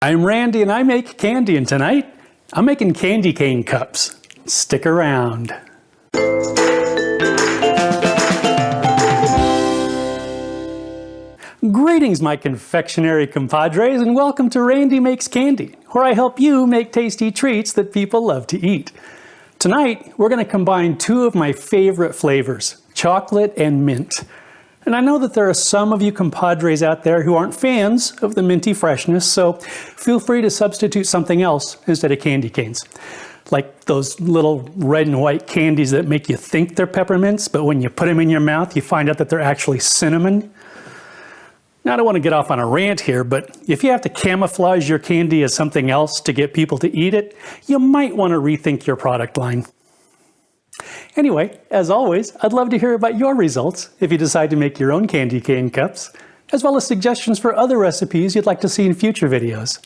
I'm Randy and I make candy, and tonight I'm making candy cane cups. Stick around. Greetings, my confectionery compadres, and welcome to Randy Makes Candy, where I help you make tasty treats that people love to eat. Tonight, we're going to combine two of my favorite flavors, chocolate and mint. And I know that there are some of you compadres out there who aren't fans of the minty freshness, so feel free to substitute something else instead of candy canes. Like those little red and white candies that make you think they're peppermints, but when you put them in your mouth, you find out that they're actually cinnamon. Now, I don't want to get off on a rant here, but if you have to camouflage your candy as something else to get people to eat it, you might want to rethink your product line. Anyway, as always, I'd love to hear about your results if you decide to make your own candy cane cups, as well as suggestions for other recipes you'd like to see in future videos.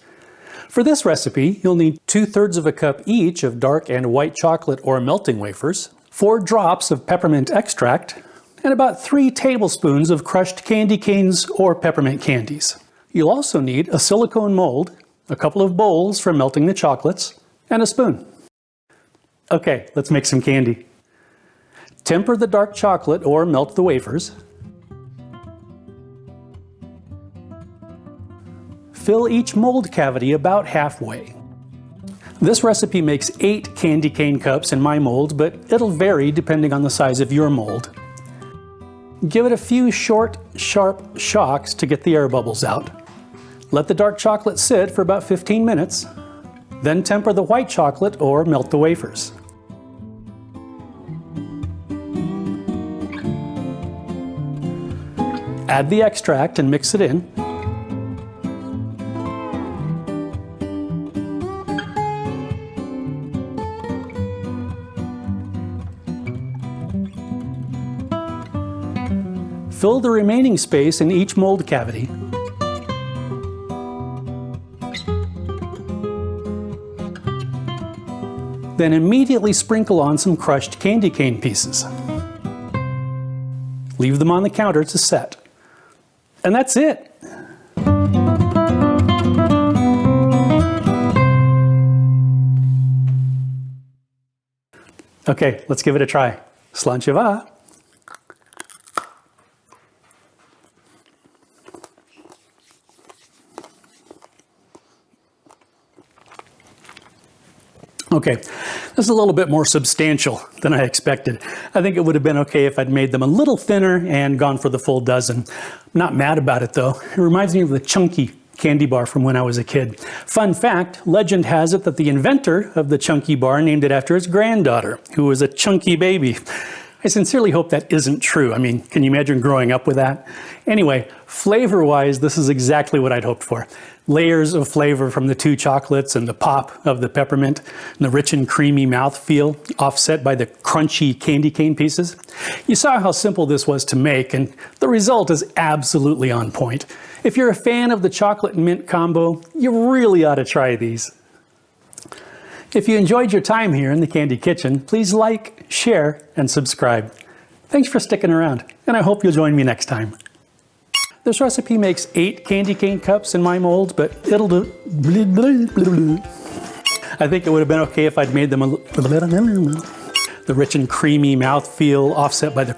For this recipe, you'll need 2/3 of a cup each of dark and white chocolate or melting wafers, 4 drops of peppermint extract, and about 3 tablespoons of crushed candy canes or peppermint candies. You'll also need a silicone mold, a couple of bowls for melting the chocolates, and a spoon. Okay, let's make some candy. Temper the dark chocolate or melt the wafers. Fill each mold cavity about halfway. This recipe makes 8 candy cane cups in my mold, but it'll vary depending on the size of your mold. Give it a few short, sharp shocks to get the air bubbles out. Let the dark chocolate sit for about 15 minutes. Then temper the white chocolate or melt the wafers. Add the extract and mix it in. Fill the remaining space in each mold cavity. Then immediately sprinkle on some crushed candy cane pieces. Leave them on the counter to set. And that's it. Okay, let's give it a try. Slancheva. Okay, this is a little bit more substantial than I expected. I think it would have been okay if I'd made them a little thinner and gone for the full dozen. I'm not mad about it though. It reminds me of the Chunky candy bar from when I was a kid. Fun fact, legend has it that the inventor of the Chunky bar named it after his granddaughter, who was a chunky baby. I sincerely hope that isn't true. I mean, can you imagine growing up with that? Anyway, flavor-wise, this is exactly what I'd hoped for. Layers of flavor from the 2 chocolates and the pop of the peppermint, and the rich and creamy mouthfeel offset by the crunchy candy cane pieces. You saw how simple this was to make, and the result is absolutely on point. If you're a fan of the chocolate and mint combo, you really ought to try these. If you enjoyed your time here in the Candy Kitchen, please like, share, and subscribe. Thanks for sticking around, and I hope you'll join me next time. This recipe makes 8 candy cane cups in my mold, but it'll do. I think it would have been okay if I'd made them the rich and creamy mouthfeel offset by the